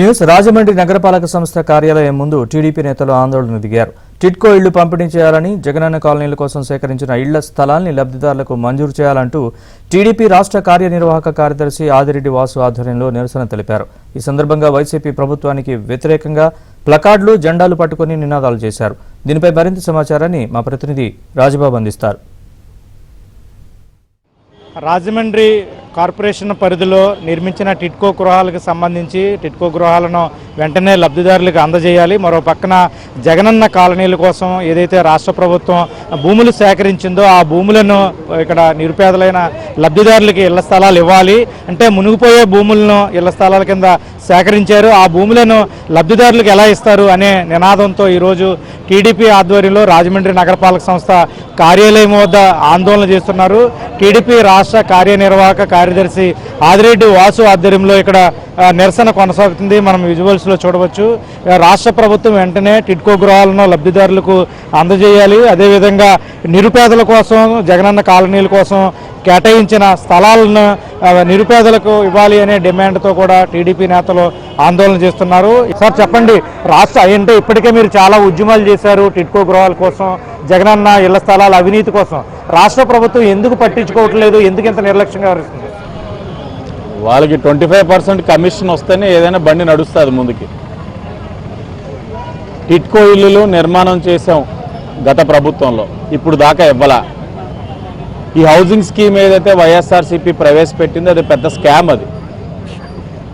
News Rajahmundry నగరపాలక సంస్థ కార్యాలయం ముందు టీడీపీ నేతలు ఆందోళన దిగారు. టిడ్కో ఇళ్లు పంపిణీ చేయాలని, జగనన్న కాలనీల కోసం సేకరించిన ఇళ్ల స్థలాల్ని లబ్ధిదారులకు మంజూరు చేయాలంటూ టీడీపీ రాష్ట్ర కార్యనిర్వాహక కార్యదర్శి ఆదిరెడ్డి వాసు ఆధ్వర్యంలో నిరసన తెలిపారు. ఈ సందర్భంగా వైసీపీ ప్రభుత్వానికి వ్యతిరేకంగా ప్లకార్డులు, జెండాలు పట్టుకుని నినాదాలు చేశారు. దీనిపై మరింత సమాచారాన్ని మా ప్రతినిధి రాజబాబు అందిస్తారు. రాజమండ్రి కార్పొరేషన్ పరిధిలో నిర్మించిన టిడ్కో గృహాలకు సంబంధించి టిడ్కో గృహాలను వెంటనే లబ్ధిదారులకు అందజేయాలి. మరో పక్కన జగనన్న కాలనీల కోసం ఏదైతే రాష్ట్ర ప్రభుత్వం భూములు సేకరించిందో ఆ భూములను ఇక్కడ నిరుపేదలైన లబ్ధిదారులకి ఇళ్ల స్థలాలు ఇవ్వాలి. అంటే మునిగిపోయే భూములను ఇళ్ల స్థలాల కింద సేకరించారు. ఆ భూములను లబ్ధిదారులకు ఎలా ఇస్తారు అనే నినాదంతో ఈరోజు టీడీపీ ఆధ్వర్యంలో రాజమండ్రి నగరపాలక సంస్థ కార్యాలయం వద్ద ఆందోళన చేస్తున్నారు. టీడీపీ రాష్ట్ర కార్యనిర్వాహక కార్యదర్శి ఆదిరెడ్డి వాసు ఆధ్వర్యంలో ఇక్కడ నిరసన కొనసాగుతుంది. మనం విజువల్స్లో చూడవచ్చు. రాష్ట్ర ప్రభుత్వం వెంటనే టిడ్కో గృహాలను లబ్ధిదారులకు అందజేయాలి. అదేవిధంగా నిరుపేదల కోసం, జగనన్న కాలనీల కోసం కేటాయించిన స్థలాలను నిరుపేదలకు ఇవ్వాలి అనే డిమాండ్తో కూడా టీడీపీ నేతలు ఆందోళన చేస్తున్నారు. సార్ చెప్పండి, రాష్ట్ర అంటే ఇప్పటికే మీరు చాలా ఉద్యమాలు చేశారు టిడ్కో గృహాల కోసం, జగనన్న ఇళ్ల స్థలాల అవినీతి కోసం. రాష్ట్ర ప్రభుత్వం ఎందుకు పట్టించుకోవట్లేదు? ఎందుకు ఇంత నిర్లక్ష్యంగా వ్యవహరిస్తుంది? వాళ్ళకి 25% కమిషన్ వస్తేనే ఏదైనా బండి నడుస్తుంది ముందుకి. టిడ్కో ఇల్లులు నిర్మాణం చేసాం గత ప్రభుత్వంలో, ఇప్పుడు దాకా ఇవ్వాల. ఈ హౌసింగ్ స్కీమ్ ఏదైతే వైఎస్ఆర్సీపీ ప్రవేశపెట్టిందో అది పెద్ద స్కామ్. అది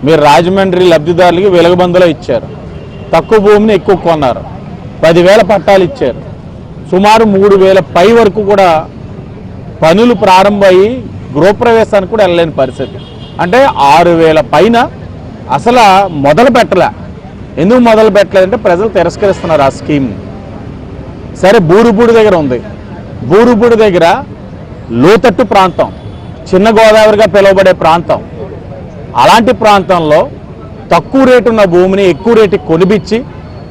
మీరు రాజమండ్రి లబ్ధిదారులకి వెలుగుబందులో ఇచ్చారు, తక్కువ భూమిని ఎక్కువ కొన్నారు, 10,000 పట్టాలు ఇచ్చారు, సుమారు 3,000 పై వరకు కూడా పనులు ప్రారంభమయ్యి గృహప్రవేశానికి కూడా వెళ్ళలేని పరిస్థితి. అంటే 6,000 పైన అసలు మొదలు పెట్టలే. ఎందుకు మొదలు పెట్టలేదంటే ప్రజలు తిరస్కరిస్తున్నారు ఆ స్కీమ్. సరే, బూరుపూడి దగ్గర ఉంది. బూరుపూడి దగ్గర లోతట్టు ప్రాంతం, చిన్న గోదావరిగా పిలువబడే ప్రాంతం. అలాంటి ప్రాంతంలో తక్కువ రేటు ఉన్న భూమిని ఎక్కువ రేటుకి కొనిపించి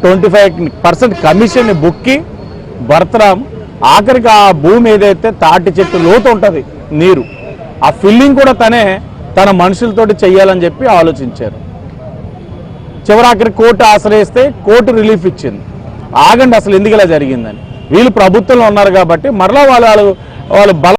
25% కమిషన్ని బుక్కి భర్తరాం ఆఖరికి ఆ భూమి ఏదైతే తాటి చెట్టు లోతు ఉంటుంది నీరు, ఆ ఫిల్లింగ్ కూడా తన మనుషులతోటి చెయ్యాలని చెప్పి ఆలోచించారు. చివరాఖరి కోర్టు ఆశ్రయిస్తే కోర్టు రిలీఫ్ ఇచ్చింది. ఆగండి, అసలు ఎందుకు ఇలా జరిగిందని. వీళ్ళు ప్రభుత్వంలో ఉన్నారు కాబట్టి మరలా వాళ్ళు బల